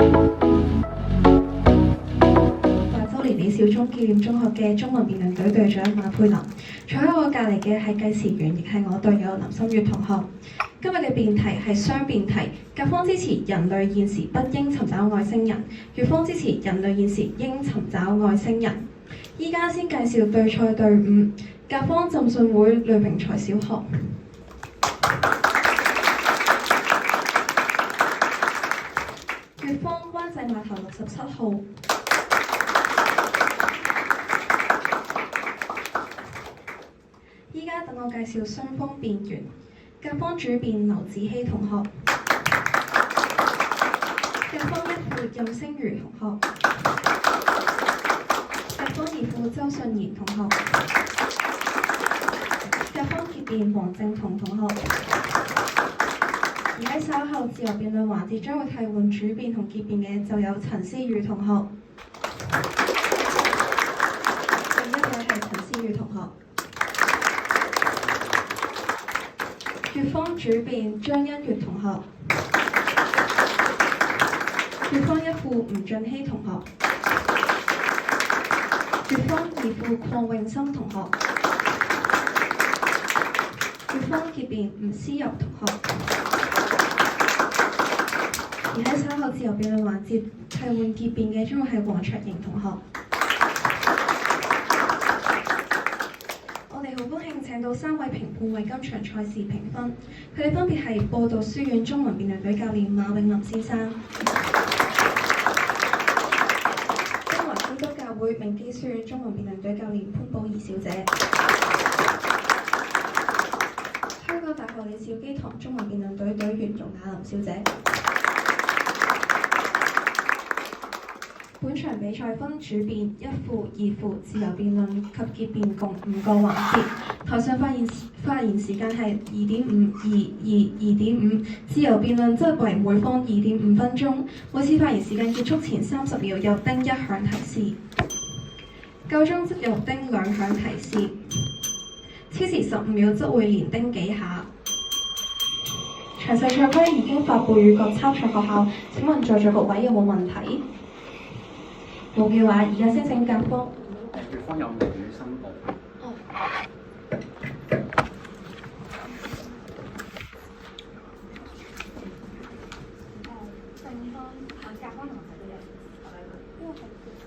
周年李小忠紀念中學嘅中文辯論隊隊長馬佩林，坐喺我隔離嘅係計時員，亦係我隊友林心月同學。今日嘅辯題係雙辯題，甲方支持人類現時不應尋找外星人，乙方支持人類現時應尋找外星人。依家先介紹對賽隊伍，甲方浸信會呂明才小學。乙方灣仔碼頭67號。依家等我介紹雙方辯員。甲方主辯劉子希同學，甲方一副任星如同學，甲方二副周信賢同學，甲方結辯黃正彤同學。而喺稍後自由辯論環節將會替換主辯同結辯嘅就有陳思宇同學，另一位係陳思宇同學。乙方主辯張欣月同學，乙方一副吳俊熙同學，乙方二副鄺永森同學，乙方結辯吳思柔同學。而喺稍後自由辯論環節替換結辯嘅將會係黃卓瑩同學。好高興請到3位評判為今場賽事評分，佢哋分別係播道書院中文辯論隊教練馬永林先生、中華基督教會明基書院中文辯論隊教練潘寶儀小姐、香港大學李兆基堂中文辯論隊隊員容雅琳小姐。本場比賽分主辯、一副、二副、自由辯論及結辯共5個環節。台上發言時間係2.5、2、2.5，自由辯論則為每方2.5分鐘。每次發言時間結束前30秒有叮1響提示，夠鐘即有叮2響提示，超時15秒則會連叮幾下。詳細賽規已經發布予各參賽學校，請問在座各位有冇問題？冇嘅話，而家先請甲方。乙方有名譽申報。哦。正方甲方同埋佢哋，因為係乙方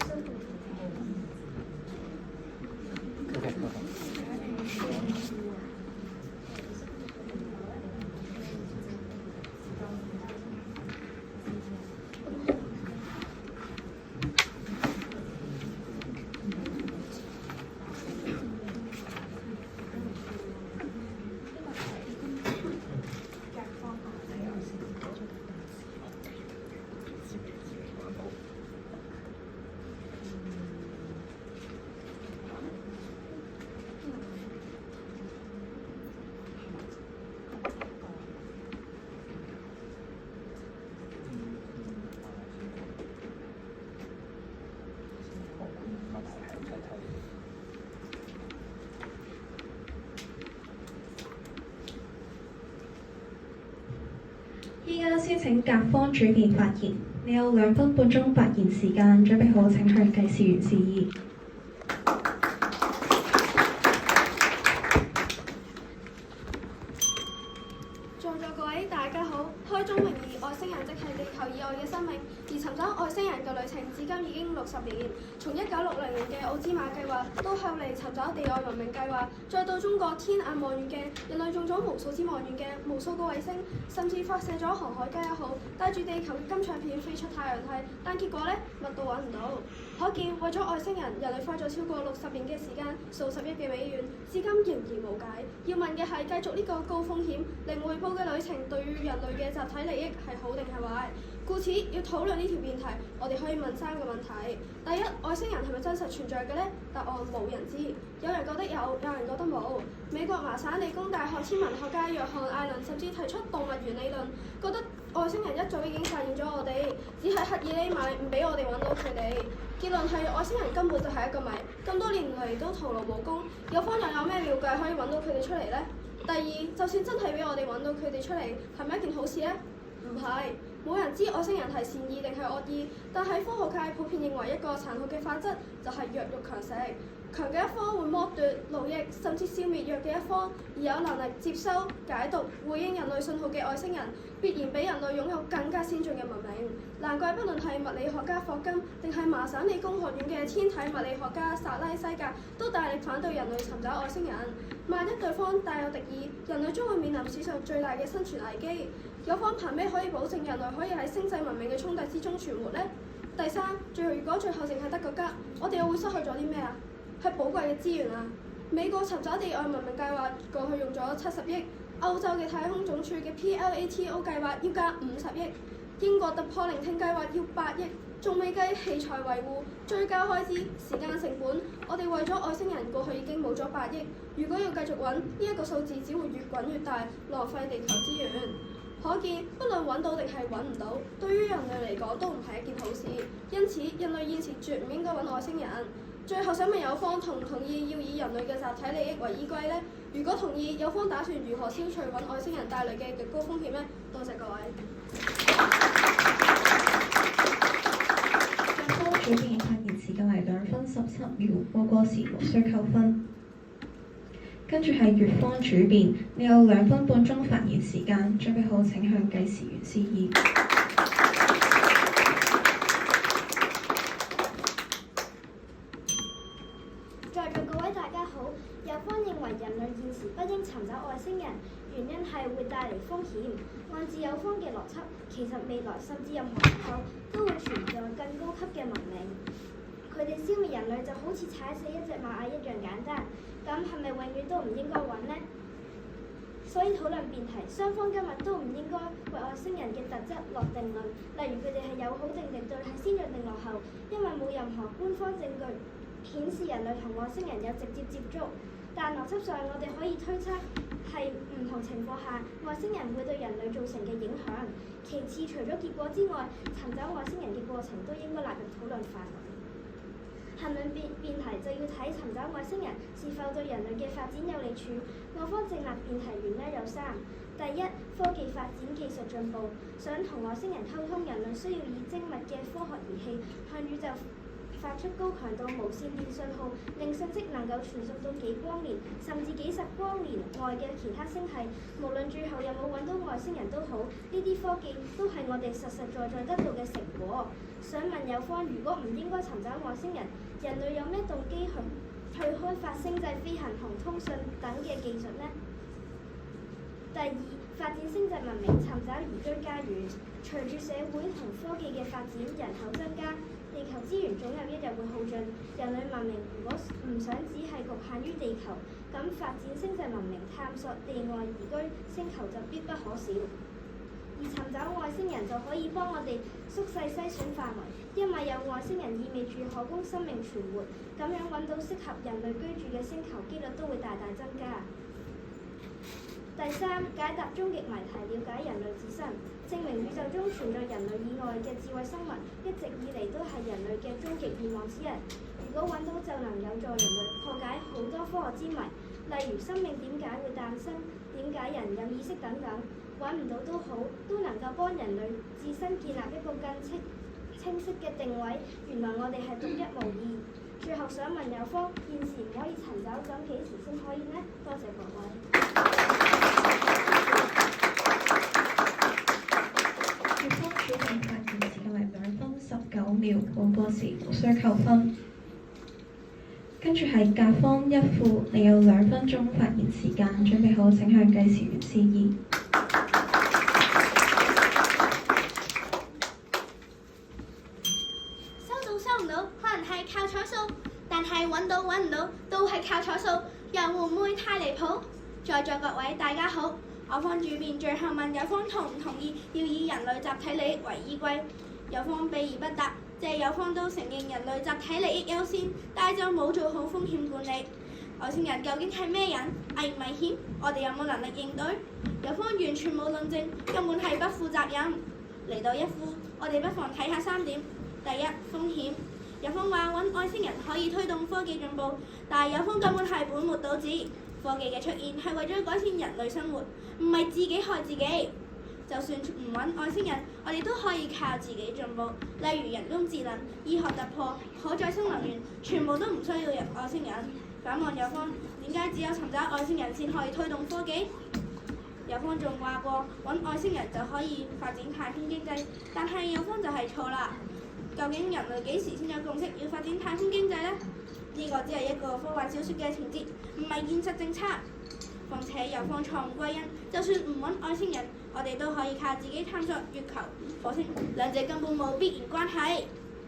申報依家先請甲方主辯發言，你有2分半鐘發言時間，準備好請向計時員示意。在座各位大家好，開宗明義，外星人即係地球以外嘅生命，而尋找外星人嘅旅程至今已經60年。從1960年嘅奧茲馬計劃，到後嚟尋找地外文明計劃，再到中國天眼望遠鏡，人類種咗無數支望遠鏡、無數個衛星，甚至發射咗航海家1號，帶住地球嘅金唱片飛出太陽系，但結果呢，乜都揾唔到。可見為咗外星人，人類花咗超過60年嘅時間，數十億嘅美元，至今仍然無解。要問嘅係繼續呢個高風險、零回報嘅旅程，對於人類嘅集體利益係好定係壞？故此要討論呢條辯題，我哋可以問3個問題。第一，外星人係咪真實存在嘅呢？答案冇人知，有人覺得有，有人覺得冇。美國麻省理工大學天文學家約翰艾倫甚至提出動物園理論，覺得外星人一早已經發現咗我哋，只係刻意匿埋唔俾我哋揾到佢哋。結論係外星人根本就係一個謎，咁多年嚟都徒勞無功。有方又有咩妙計可以揾到佢哋出嚟呢？第二，就算真係俾我哋揾到佢哋出嚟，係咪一件好事呢？唔係，冇人知外星人係善意定係惡意，但喺科學界普遍認為一個殘酷嘅法則就係弱肉強食。強嘅一方會剝奪、奴役，甚至消滅弱嘅一方，而有能力接收、解讀、回應人類信號嘅外星人，必然比人類擁有更加先進嘅文明。難怪不論係物理學家霍金，定係麻省理工學院嘅天體物理學家薩拉西格，都大力反對人類尋找外星人。萬一對方帶有敵意，人類將會面臨史上最大嘅生存危機。有方憑咩可以保證人類可以喺星際文明嘅衝突之中存活呢？第三，如果最後淨係得個吉，我哋又會失去咗啲咩啊？係寶貴嘅資源啊！美國尋找地外文明計劃過去用咗70億，歐洲嘅太空總署嘅 PLATO 計劃要加50億，英國突破聆聽計劃要8億，仲未計器材維護、追加開支、時間成本。我哋為咗外星人過去已經冇咗8億，如果要繼續揾，呢一個數字只會越滾越大，浪費地球資源。可見，不論揾到定係揾唔到，對於人類嚟講都唔係一件好事。因此，人類現時絕唔應該揾外星人。最後想問有方同唔同意要以人類嘅集體利益為依歸呢？如果同意，有方打算如何消除揾外星人帶來嘅極高風險呢？多謝各位。有方主辯發言時間係2分17秒，過時無需扣分。跟住係乙方主辯，你有2分半鐘發言時間，準備好請向計時員示意。在座各位大家好，有方認為人類現時不應尋找外星人，原因係會帶嚟風險。按照有方嘅邏輯，其實未來甚至任何時候都會存在更高級嘅文明。佢哋消滅人類就好似踩死一隻螞蟻一樣簡單，咁係咪永遠都唔應該揾呢？所以討論辯題，雙方今日都唔應該為外星人嘅特質落定論，例如佢哋係友好定敵對，係先進定落後，因為冇任何官方證據顯示人類同外星人有直接接觸。但邏輯上，我哋可以推測係唔同情況下外星人會對人類造成嘅影響。其次，除咗結果之外，尋找外星人嘅過程都應該納入討論範圍。行論辯題就要睇尋找外星人是否對人類嘅發展有利處。我方正立辯題原因有3：第一，科技發展技術進步，想同外星人溝通，人類需要以精密嘅科學儀器向宇宙發出高強度無線電信號，令信息能夠傳送到幾光年甚至幾10光年外嘅其他星系。無論最後有冇揾到外星人都好，呢啲科技都係我哋實實在在得到嘅成果。想問有方，如果唔應該尋找外星人，人類有咩動機去開發星際飛行同通訊等嘅技術呢？第二，發展星際文明，尋找宜居家園。隨住社會同科技嘅發展，人口增加，地球資源總有一日會耗盡。人類文明如果唔想只係局限於地球，咁發展星際文明，探索地外宜居星球就必不可少。而尋找外星人就可以幫我哋縮細篩選範圍，因為有外星人意味住可供生命存活，咁樣揾到適合人類居住嘅星球機率都會大大增加。第三，解答終極謎題，了解人類自身，證明宇宙中存在人類以外嘅智慧生物，一直以嚟都係人類嘅終極願望之一。如果揾到就能有助人類破解好多科學之謎，例如生命點解會誕生，點解人有意識等等。揾唔到都好，都能夠幫人類自身建立一個更清晰嘅定位。原來我哋係獨一無二。最後想問有方，現時唔可以尋找，咁幾時先可以呢？多謝各位。乙方主辯發言時間為2分19秒，過時無需扣分。跟住係甲方一副，你有2分鐘發言時間，準備好請向計時員示意。收唔到，可能係靠彩數，但係揾到揾唔到都係靠彩數，又會唔會太離譜？在座各位大家好，我方主辯最後問有方同唔同意要以人類集體利益為依歸？有方避而不答，即有方都承認人類集體利益優先，但係就冇做好風險管理。外星人究竟係咩人？危唔危險？我哋有冇能力應對？有方完全冇論證，根本係不負責任。嚟到一副，我哋不妨睇下3點。第一，風險。有方話揾外星人可以推動科技進步，但係有方根本係本末倒置。科技嘅出現係為咗改善人類生活，唔係自己害自己。就算唔揾外星人，我哋都可以靠自己進步。例如人工智能、醫學突破、可再生能源，全部都唔需要外星人。反問有方，點解只有尋找外星人先可以推動科技？有方仲話過揾外星人就可以發展太空經濟，但係有方就係錯啦。究竟人類幾時先有共識要發展太空經濟呢？呢個只係一個科幻小說嘅情節，唔係現實政策。況且有方錯誤歸因，就算唔揾外星人，我哋都可以靠自己探索月球、火星，兩者根本冇必然關係。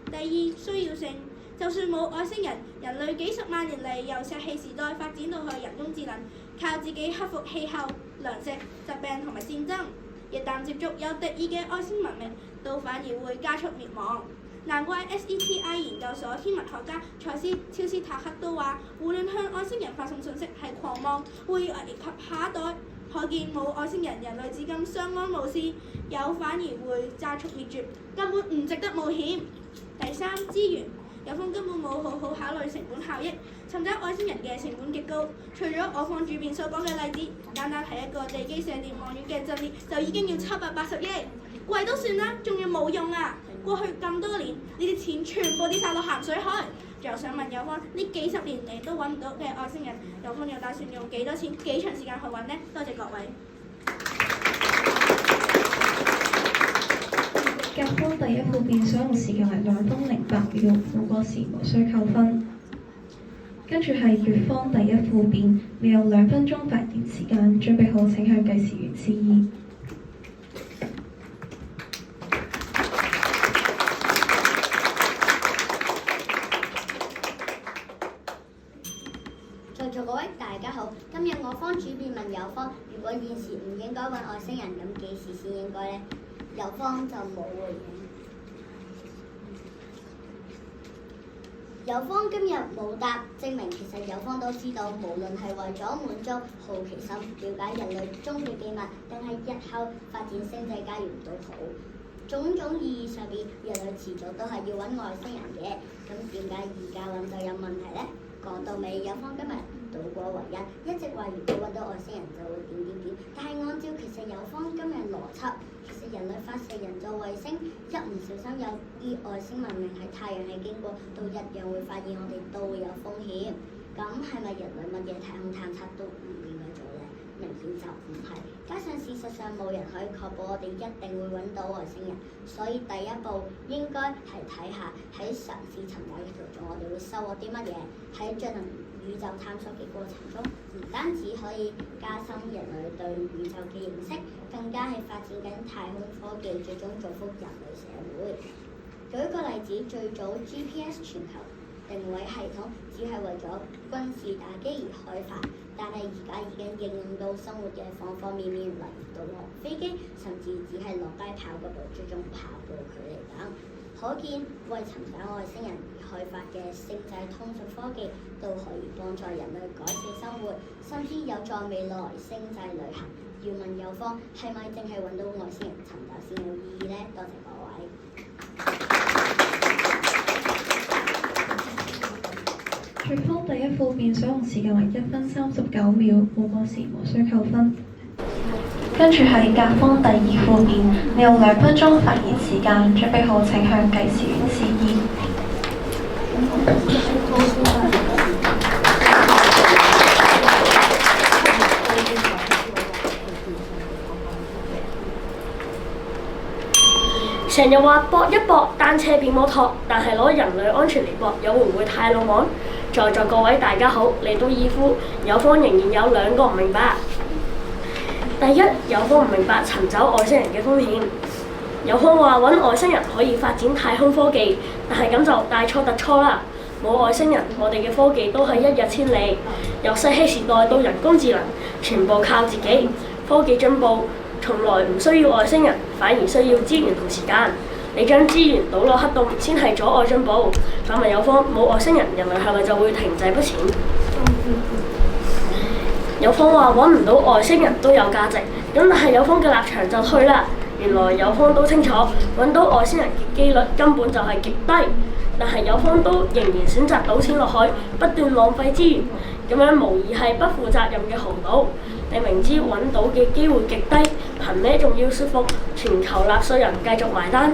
第二，需要性，就算冇外星人，人類幾十萬年嚟由石器時代發展到去人工智能，靠自己克服氣候、糧食、疾病同埋戰爭，一旦接觸有敵意嘅外星文明，都反而會加速滅亡。難怪 SETI 研究所天文學家蔡斯超斯塔克都話，胡亂向外星人發送信息係狂妄，會危及下一代。可見冇外星人，人類至今相安無事；有反而會加速滅絕，根本唔值得冒險。第三，資源，有方根本冇好好考慮成本效益，尋找外星人嘅成本極高。除咗我方主編所講嘅例子，單單係一個地基射電望遠鏡陣列就已經要780億，貴都算啦，仲要冇用啊！過去咁多年，呢啲錢全部跌晒落鹹水海。最後想問有方，呢幾十年嚟都揾唔到嘅外星人，有方又打算用幾多錢、幾長時間去揾呢？多謝各位。甲方第一副辯所用時間為2分08秒，冇過時無需扣分。跟住係乙方第一副辯，你有2分鐘發言時間，準備好請向計時員示意。在座各位大家好，今日我方主辯問有方，如果現時唔應該揾外星人，咁幾時先應該呢？有方就冇回應。有方今日冇答，證明其實有方都知道，無論係為咗滿足好奇心、了解人類中嘅秘密，定係日後發展星際家園都好，種種意義上邊，人類遲早都係要揾外星人嘅。咁點解而家揾就有問題呢？講到尾，有方今日倒果為因，一直話如果揾到外星人就會點，但係按照其實有方今日邏輯，其實人類發射人造衛星，一唔小心有啲外星文明喺太陽系經過，都一樣會發現我哋都會有風險。咁係咪人類乜嘢太空探測都唔應該做呢？明顯就唔係。加上事實上冇人可以確保我哋一定會揾到外星人，所以第一步應該係睇下喺嘗試尋找嘅途中，我哋會收穫啲乜嘢。喺進行宇宙探索嘅過程中，唔單止可以加深人類對宇宙嘅認識，更加係發展緊太空科技，最終造福人類社會。舉個例子，最早 GPS 全球定位系統只係為咗軍事打機而開發，但係而家已經應用到生活嘅方方面面，例如導航飛機，甚至只係落街跑嗰度，最終跑步距離等。可見為尋找外星人而開發嘅星際通訊科技，都可以幫助人類改善生活，甚至有助未來星際旅行。要問有方係咪淨係揾到外星人尋找先有意義呢？多謝各位。乙方第一副辯所用時間為1分39秒，冇過時無需扣分。跟住係甲方第二副辯，你有2分鐘發言時間，準備好請向計時員示意。成日話搏一搏單車變摩托，但係攞人類安全嚟搏，又會唔會太魯莽？在座各位大家好，嚟到義夫，有方仍然有2個唔明白。第一，有方唔明白尋找外星人嘅風險。有方話揾外星人可以發展太空科技，但係咁就大錯特錯啦！冇外星人，我哋嘅科技都係一日千里。由石器時代到人工智能，全部靠自己。科技進步從來唔需要外星人，反而需要資源同時間。你將資源倒落黑洞，先係阻礙進步。反問有方，冇外星人，人類係咪就會停滯不前？有方話揾唔到外星人都有價值，咁但係有方嘅立場就退啦。原來有方都清楚，揾到外星人嘅機率根本就係極低，但係有方都仍然選擇賭錢落海，不斷浪費資源，咁樣無疑係不負責任嘅豪賭。你明知揾到嘅機會極低，憑咩仲要說服全球納稅人繼續埋單？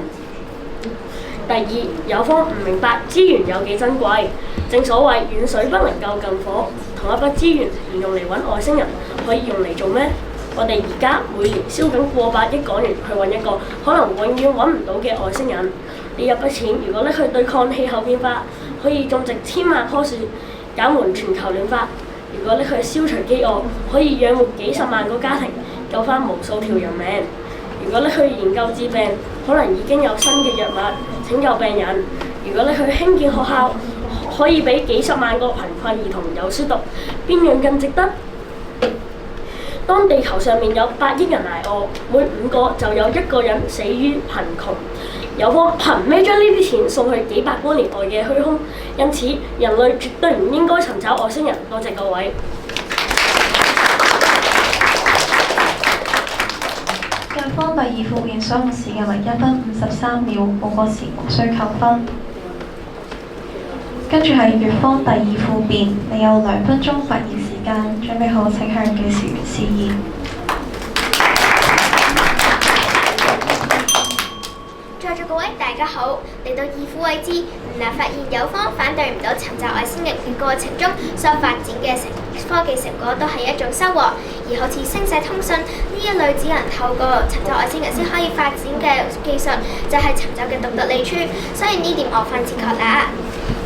第二，有方唔明白資源有幾珍貴。正所謂遠水不能夠近火，同一筆資源唔用嚟揾外星人，可以用嚟做咩？我哋而家每年燒緊過百億港元去揾一個可能永遠揾唔到嘅外星人。呢一筆錢如果拎去對抗氣候變化，可以種植千萬棵樹，減緩全球暖化；如果拎去消除飢餓，可以養活幾十萬個家庭，救翻無數條人命；如果拎去研究治病，可能已經有新嘅藥物拯救病人；如果拎去興建學校，可以俾幾十萬個貧困兒童有書讀，邊樣更值得？當地球上面有8億人捱餓，每5個就有1個人死於貧窮。有方憑咩將呢啲錢送去幾百光年外嘅虛空？因此，人類絕對唔應該尋找外星人。多謝各位。日方第2附件所用時間為1分53秒，冇過時無需扣分。跟住係乙方第2附件，你有2分鐘發言時間，準備好請向記事員示意。在座各位大家好，嚟到二副位置，嗱發現有方反對唔到尋找外星人嘅過程中所發展嘅科技成果都係一種收穫，而好似星際通訊呢一類只能透過尋找外星人先可以發展嘅技術，就係尋找嘅獨特利處，所以呢點我分切確啦。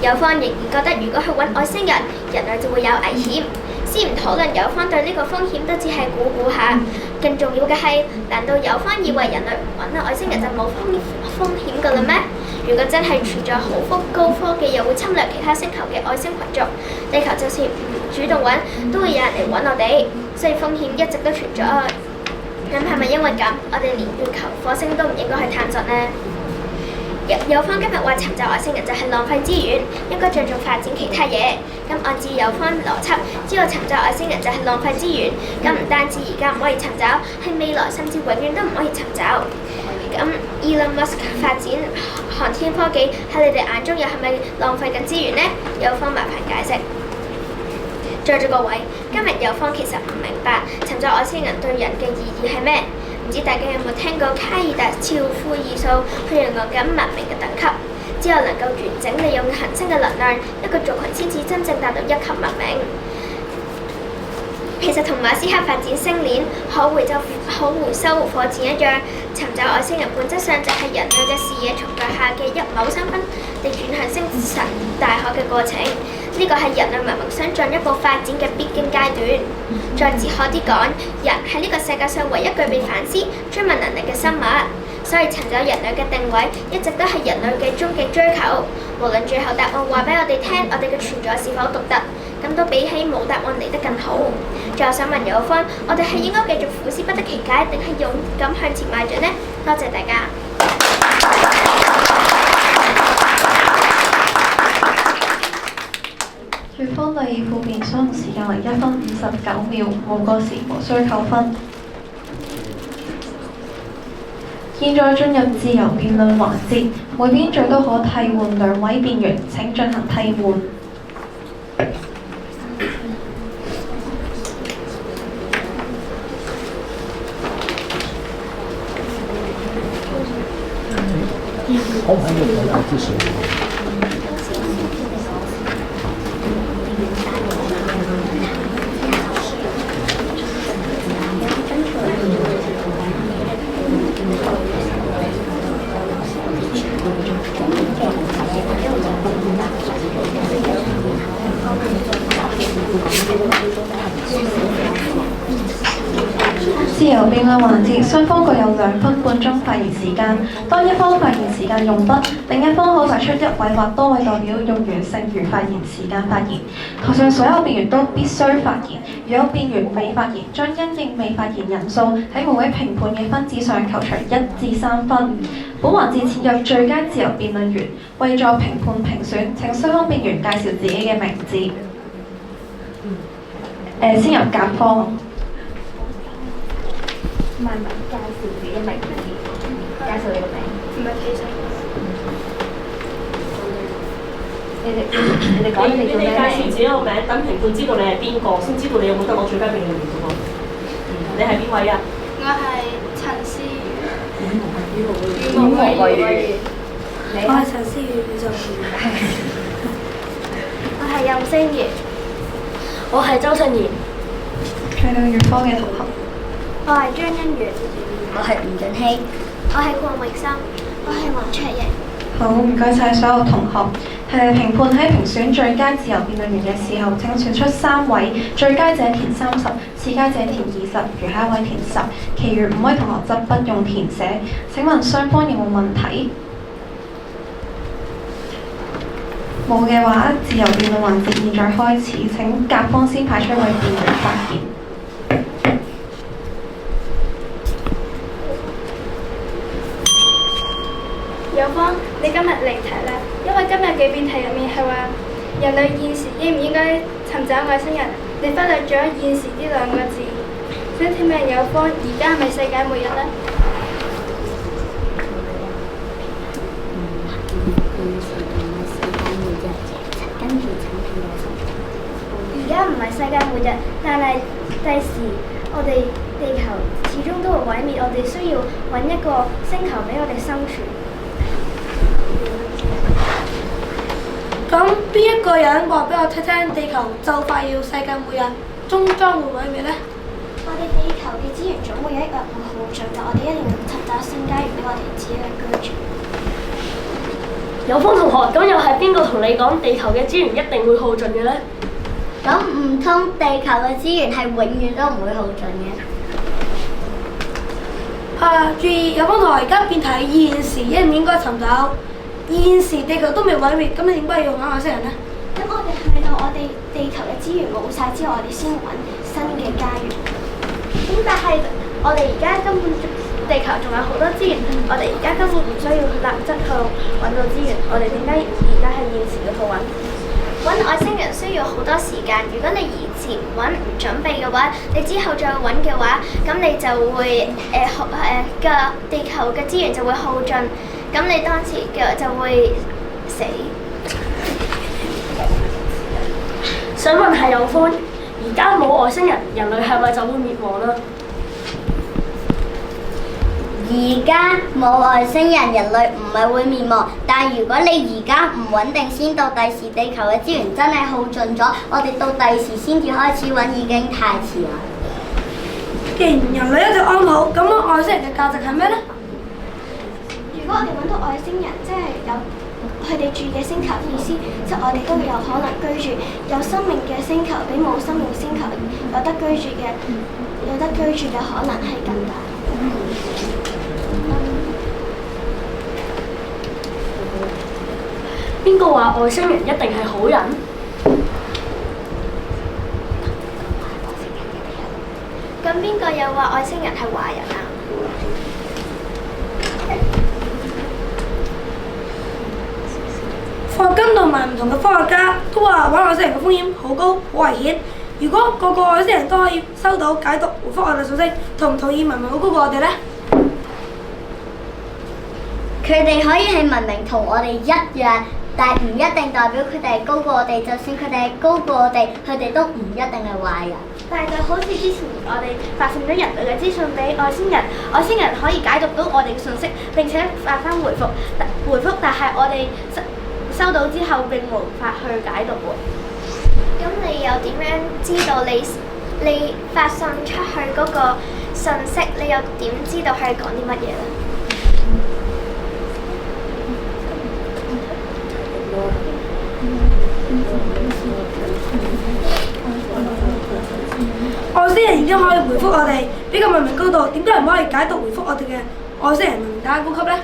有方仍然覺得如果去揾外星人，人類就會有危險。先唔討論有方對呢個風險都只係估下，更重要嘅係，難道有方以為人類唔揾外星人就冇風險㗎啦咩？如果真係存在好高科技又會侵略其他星球嘅外星群族，地球就算唔主動揾，都會有人嚟揾我哋，所以風險一直都存在。咁係咪因為咁，我哋連月球、火星都唔應該去探索呢？有方今日話尋找外星人就係浪費資源，應該着重發展其他嘢。咁按照有方邏輯，知道尋找外星人就係浪費資源，咁唔單止而家唔可以尋找，係未來甚至永遠都唔可以尋找。咁 Elon Musk 發展航天科技喺你哋眼中又係咪浪費緊資源呢？有方麻煩解釋。在座各位，今日有方其實唔明白尋找外星人對人嘅意義係咩？唔知大家有冇聽過卡爾達超負二數去形容緊文明嘅等級？只有能夠完整利用行星嘅能量，一個族群先至真正達到1級文明。其實同馬斯克發展星鏈、可回收火箭一樣，尋找外星人本質上就係人類嘅視野從腳下嘅一畝三分地轉向星辰大海嘅過程。呢個係人類文明想進一步發展嘅必經階段。再哲學啲講，人係呢個世界上唯一具備反思、追問能力嘅生物，所以尋找人類嘅定位一直都係人類嘅終極追求。無論最後答案話俾我哋聽，我哋嘅存在是否獨特，咁都比起冇答案嚟得更好。最後想問有方，我哋係應該繼續苦思不得其解，定係勇敢向前邁進呢？多謝大家。乙方第2附件所用時間為1分59秒，冇過時無需扣分。現在進入自由辯論環節，每邊最多可替換2位辯員，請進行替換。可唔可以睇下資訊？自由辯論環節，雙方各有2分半鐘發言時間。當一方發言時間用畢，另一方可派出1位或多位代表用完剩餘發言時間發言。台上所有辯員都必須發言。如有辯員未發言，將因應未發言人數喺每位評判嘅分子上扣除1至3分。本環節設有最佳自由辯論員，為助評判評選，請雙方辯員介紹自己嘅名字。先由甲方。唔係介紹自己名字，介紹你個名。唔係其實，你哋講你哋做咩名？介紹自己個名，等評判知道你係邊個，先知道你有冇得攞最佳辯論員嘅喎。你係邊位啊？我係陳思宇。演無個語，你我係陳思宇宇宙員。我係任星怡。我係周信賢。佢哋粵方嘅同學。我係張欣源。我係吳俊熙，我係鄺永森。我係黃卓瑩。好，唔該晒所有同學。評判喺評選最佳自由辯論員嘅時候，請選出3位，最佳者填30，次佳者填20，餘下一位填10，其餘5位同學則不用填寫。請問雙方有冇問題？冇嘅話，自由辯論環節現在開始。請甲方先派出一位辯員發言。有方，你今日離題啦，因為今日嘅辯題入面係話人類現時應唔應該尋找外星人，你忽略咗現時呢2個字。想請問有方，而家係咪世界末日呢？而家唔係世界末日，但係第時我哋地球始終都會毀滅，我哋需要揾一個星球俾我哋生存。咁邊一個人話俾我聽，地球就快要世界末日，終將會毀滅呢？我哋地球嘅資源總會有一日會耗盡，但我哋一定要尋找新家園俾我哋自己去居住。有方同學，咁又係邊個同你講地球嘅資源一定會耗盡嘅呢？咁唔通地球嘅資源係永遠都唔會耗盡嘅？注意，有方同學而家辯題現時應唔應該尋找？現時地球都未毀滅，咁你點解要揾外星人呢？咁我哋去到我哋地球嘅資源冇晒之後，我哋先揾新嘅家園。咁但係我哋而家根本地球仲有好多資源，我哋而家根本唔需要立即去揾到資源。我哋點解而家係現時要去揾？揾外星人需要好多時間，如果你以前揾唔準備嘅話，你之後再揾嘅話，咁你就會個地球嘅資源就會耗盡，咁你當時嘅就會死。想問下有方，而家冇外星人，人類係咪就會滅亡啦？而家冇外星人，人類唔係會滅亡，但係如果你而家唔穩定，先到第時地球嘅資源真係耗盡咗，我哋到第時先至開始揾已經太遲啦。既然人類一直安好，咁外星人嘅價值係咩呢？如果我哋揾到外星人，即係有佢哋住嘅星球，意思即係我哋都有可能居住有生命嘅星球，比冇生命星球有得居住嘅可能係更大。邊個話外星人一定係好人？咁邊個又話外星人係壞人啊？霍金同埋唔同嘅科學家都話揾外星人嘅風險好高、好危險。如果個個外星人都可以收到解讀回覆我哋信息，同唔同意文明好高過我哋呢？佢哋可以係文明同我哋一樣，但係唔一定代表佢哋係高過我哋。就算佢哋係高過我哋，佢哋都唔一定係壞人。但係就好似之前我哋發送咗人類嘅資訊俾外星人，外星人可以解讀到我哋嘅信息，並且發翻回覆，但係我哋收到之後並無法去解讀喎。咁你又點樣知道你發送出去嗰個信息，你又點知道係講啲乜嘢呢？外星人已經可以回覆我哋，比個文明高度，點解唔可以解讀回覆我哋嘅外星人文明更加高級呢？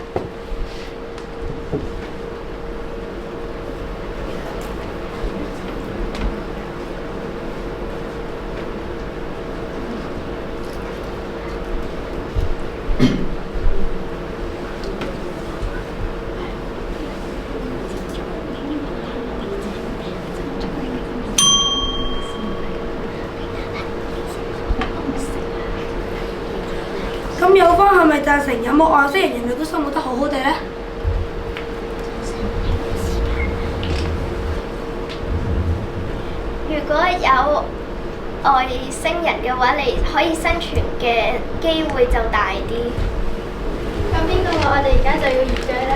咁有方係咪贊成有冇外星人，人類都生活得好好地呢？外星人嘅話，你可以生存嘅機會就大啲。咁邊個話我哋而家就要移居呢？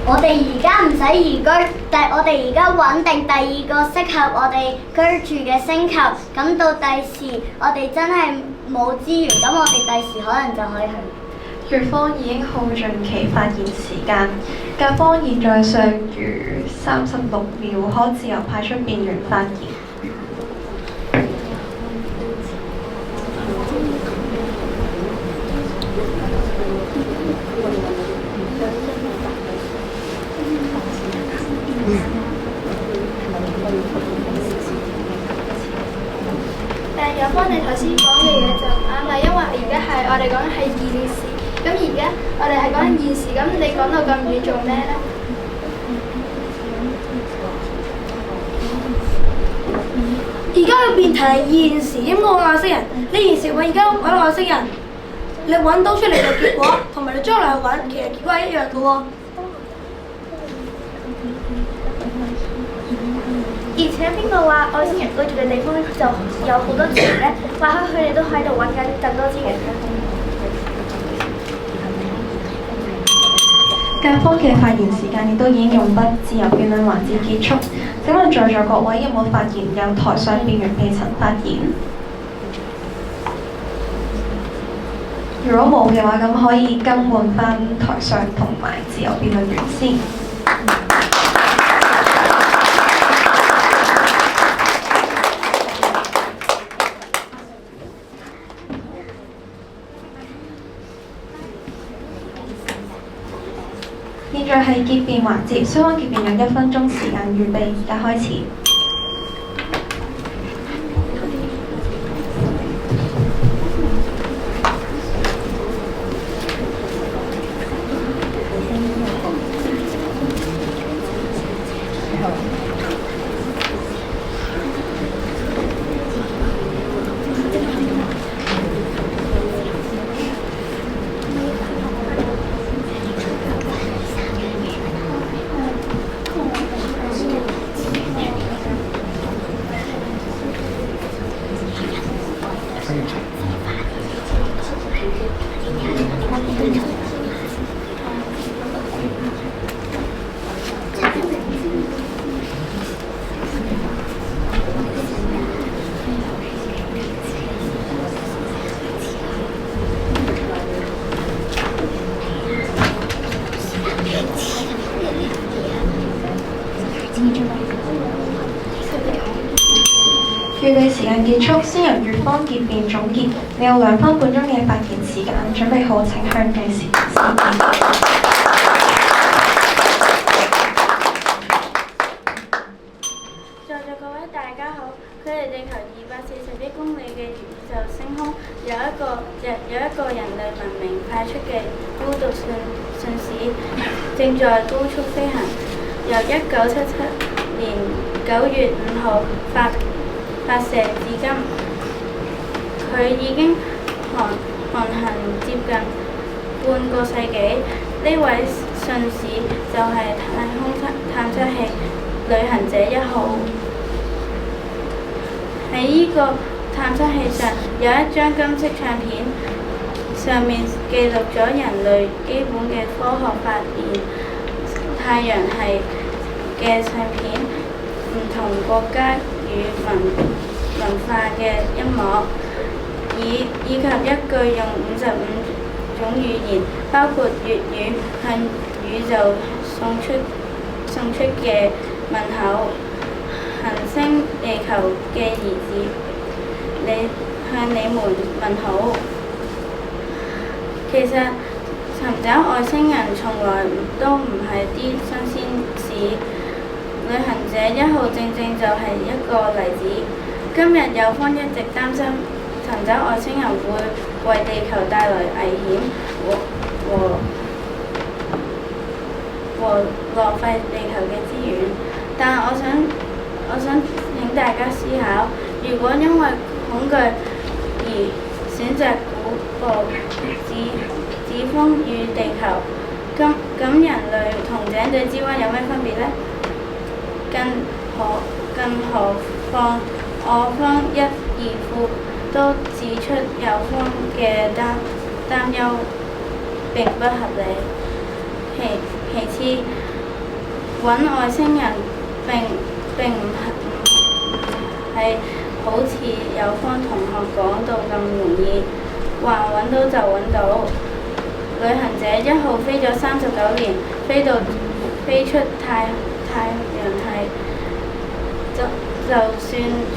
我哋而家唔使移居，但係我哋而家揾定第二個適合我哋居住嘅星球。咁到第時我哋真係冇資源，咁我哋第時可能就可以去。月方已經耗盡其發現時間，甲方現在尚餘36秒可自由派出辯員發言。有幫你頭先講嘅嘢就唔啱啦，因為而家係我哋講緊係現時，咁而家我哋係講緊現時，咁你講到咁遠做咩呢？而家嘅辯題係現時應該外星人，你現時話而家揾外星人，你揾到出嚟嘅結果，同埋你將來去揾，其實結果係一樣嘅喎。而且邊個話外星人居住嘅地方就有好多資源呢？或許佢哋都喺度揾緊更多資源呢。甲方嘅發言時間亦都已經用畢，自由辯論環節結束。請問在座各位有冇發言？有台上辯員未曾發言？如果冇嘅話，咁可以更換返台上同埋自由辯論員先。現在係結辯環節，雙方結辯有1分鐘時間預備，而家開始。預備時間結束，先由乙方結辯總結。你有2分半鐘嘅發言時間，準備好請向計時示意。在座各位大家好，距離地球240億公里嘅宇宙星空，有一個人類文明派出嘅高度信使，正在高速飛行，由1977年9月5號發射至今，佢已經航行接近半個世紀。呢位信使就係太空探測器旅行者1號。喺呢個探測器上有一張金色唱片，上面記錄咗人類基本嘅科學發現、太陽系嘅相片、唔同國家與文化嘅音樂，以及一句用55種語言，包括粵語，向宇宙送出嘅問候。行星地球嘅兒子，向你們問好。其實尋找外星人從來都唔係啲新鮮事。旅行者1號正就係一個例子。今日有方一直擔心尋找外星人會為地球帶來危險和浪費地球嘅資源，但我想請大家思考，如果因為恐懼而選擇古堡指風與地球，咁人類同井底之蛙有咩分別呢？更何況我方一、二副都指出有方嘅擔憂並不合理。其次，揾外星人並唔係好似有方同學講到咁容易，話揾到就揾到。旅行者1號飛咗39年，飛出太陽系，就算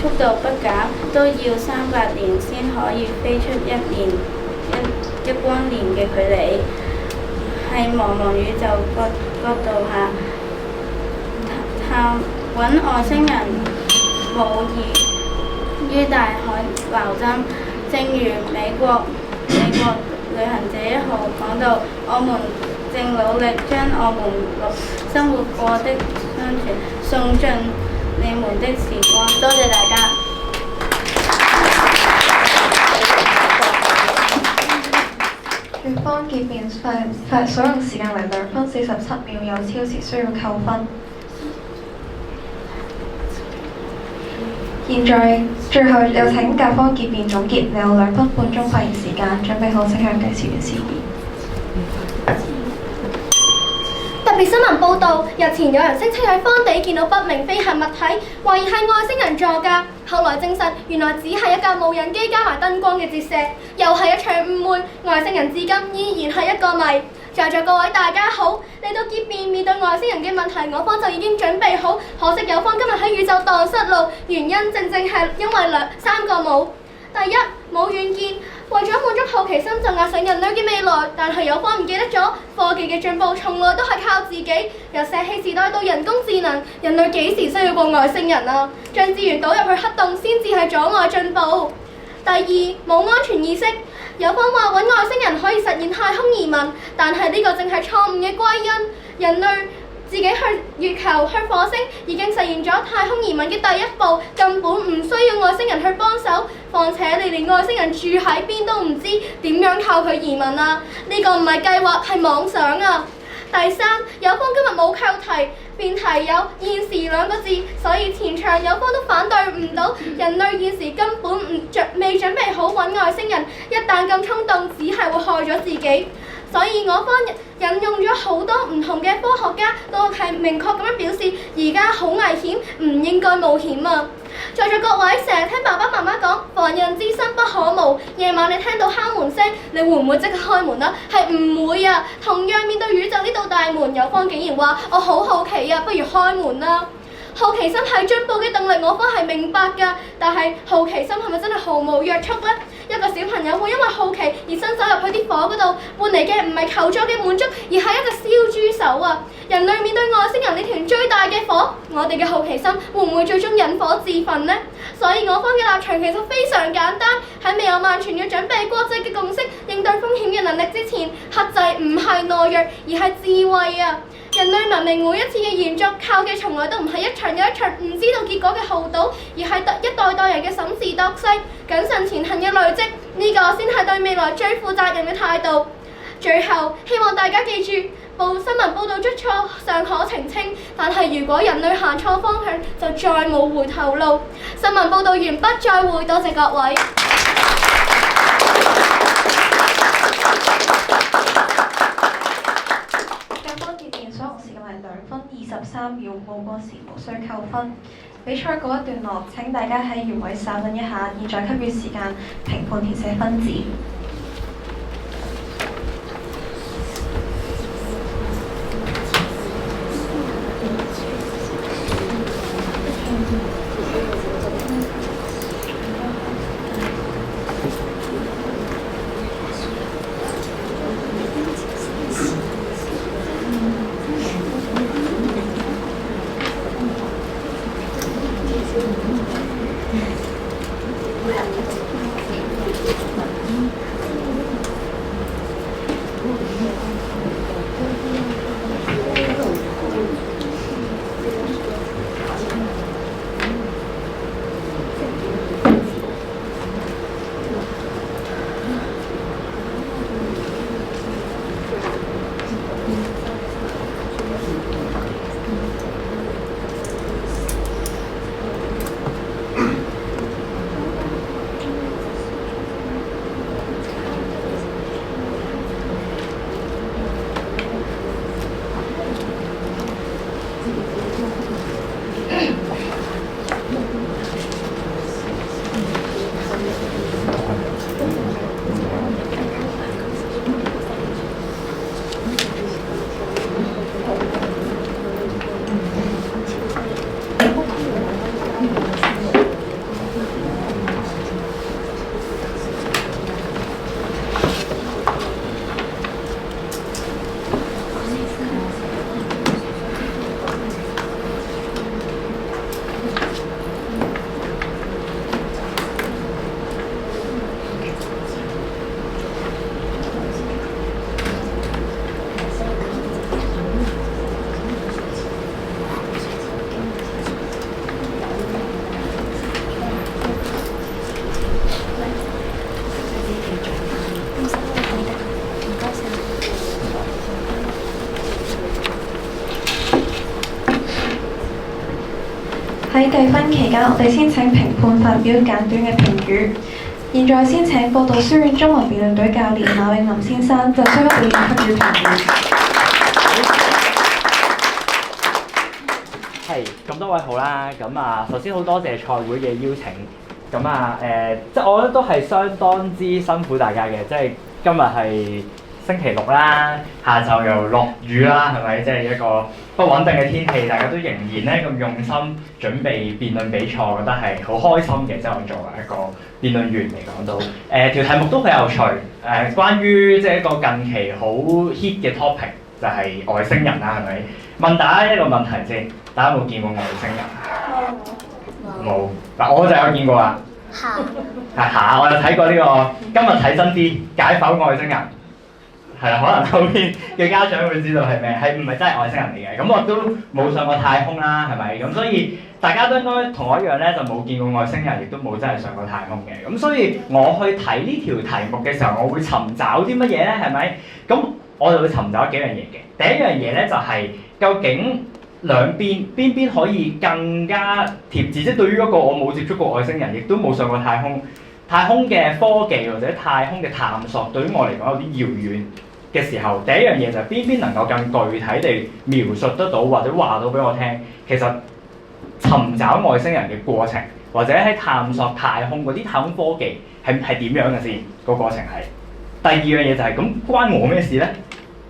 速度不減，都要300年先可以飛出一光年嘅距離。喺茫茫宇宙角度下，揾外星人無異於大海撈針。正如美國旅行者1號講到，我們正努力將我們生活過的相傳送進你們的時光。多謝大家。月方結變所用時間為2分47秒，有超時需要扣分。現在最後有請甲方結辯總結，你有2分半鐘發言時間，準備好即向計時完事宜。特別新聞報導，日前有人聲稱喺荒地見到不明飛行物體，懷疑係外星人座駕，後來證實原來只係一架無人機加埋燈光嘅折射，又係一場誤會，外星人至今依然係一個謎。在座各位大家好，嚟到結辯面對外星人嘅問題，我方就已經準備好，可惜有方今日喺宇宙蕩失路，原因正係因為3個冇。第一，冇遠見，為咗滿足好奇心就壓上人類嘅未來，但係有方唔記得咗，科技嘅進步從來都係靠自己，由石器時代到人工智能，人類幾時需要過外星人啊？將資源倒入去黑洞先至係阻礙進步。第二，冇安全意識。有方話揾外星人可以實現太空移民，但係呢個正係錯誤嘅歸因。人類自己去月球、去火星已經實現咗太空移民嘅第一步，根本唔需要外星人去幫手。況且你連外星人住喺邊都唔知，點樣靠佢移民啊？呢個唔係計劃，係妄想啊！第三，有方今日冇扣題，辯題有現時2個字，所以前場有方都反對唔到。人類現時根本未準備好揾外星人，一旦咁衝動，只係會害咗自己。所以我方引用咗好多唔同嘅科學家，都係明確咁樣表示，而家好危險，唔應該冒險啊！在座各位成日聽爸爸媽媽講防人之心不可無，夜晚你聽到敲門聲，你會唔會即刻開門啊？係唔會啊！同樣面對宇宙呢道大門，有方竟然話我好好奇啊，不如開門啦！好奇心係進步嘅動力，我方係明白㗎，但係好奇心係咪真係毫無約束呢？一個小朋友會因為好奇而伸手入去啲火嗰度，換嚟嘅唔係求助嘅滿足，而係一個燒豬手啊！人類面對外星人呢團最大嘅火，我哋嘅好奇心會唔會最終引火自焚呢？所以我方嘅立場其實非常簡單，喺未有萬全嘅準備國際嘅共識應對風險嘅能力之前，克制唔係懦弱，而係智慧啊！人類文明每一次嘅延續，靠嘅從來都唔係一場又一場唔知道結果嘅豪賭，而係一代代人嘅審時度勢、謹慎前行嘅累積，呢個先係對未來最負責任嘅態度。最後，希望大家記住，新聞報導出錯尚可澄清，但係如果人類行錯方向，就再冇回頭路。新聞報導完畢，再會，多謝各位。所用時間為2分23秒，冇過時無需扣分。比賽告一段落，請大家喺原位稍等一下，現在給予時間評判填寫分字。喺計分期間，我哋先請評判發表簡短嘅評語。現在先請播道書院中文辯論隊教練馬永林先生就相關表現給予評語。係，咁多位好啦，咁啊，首先好多謝賽會嘅邀請，咁啊即係我覺得都係相當之辛苦大家嘅，即係今日係星期六啦，下晝又落雨啦，係咪？即係一個不穩定嘅天氣，大家都仍然咧咁用心準備辯論比賽，我覺得係好開心嘅。即係我作為一個辯論員嚟講到，條題目都好有趣，關於即係一個近期好 hit 嘅 topic 就係外星人啦，係咪？問大家一個問題先，大家有冇見過外星人？冇。嗱，我就有見過啦。下，我有睇過呢個今日睇真啲解剖外星人。係啦，可能後面嘅家長會知道係咩，係唔係真係外星人嚟嘅？咁我都冇上過太空啦，係咪？咁所以大家都應該同我一樣咧，就冇見過外星人，亦都冇真係上過太空嘅。咁所以我去睇呢條題目嘅時候，我會尋找啲乜嘢咧？係咪？咁我就會尋找幾樣嘢嘅。第一樣嘢咧就係究竟兩邊可以更加貼字，即係對於嗰個我冇接觸過外星人，亦都冇上過太空嘅科技或者太空嘅探索，對於我嚟講有啲遙遠嘅時候，第一樣嘢就係邊能夠更具體地描述得到或者話到俾我聽，其實尋找外星人嘅過程，或者喺探索太空嗰啲太空科技係點樣嘅先？個過程係。第二樣嘢就係咁關我咩事咧？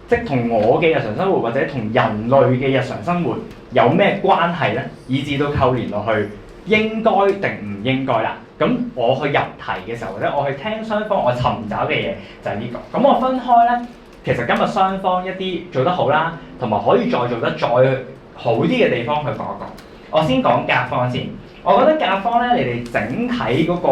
即係同我嘅日常生活或者同人類嘅日常生活有咩關係咧？以至到扣連落去應該定唔應該啦？咁我去入題嘅時候，或者我去聽雙方我尋找嘅嘢就係呢個。咁我分開咧。其實今日雙方一啲做得好啦，同埋可以再做得再好啲嘅地方去講一講。我先講甲方先，我覺得甲方咧，你哋整體嗰個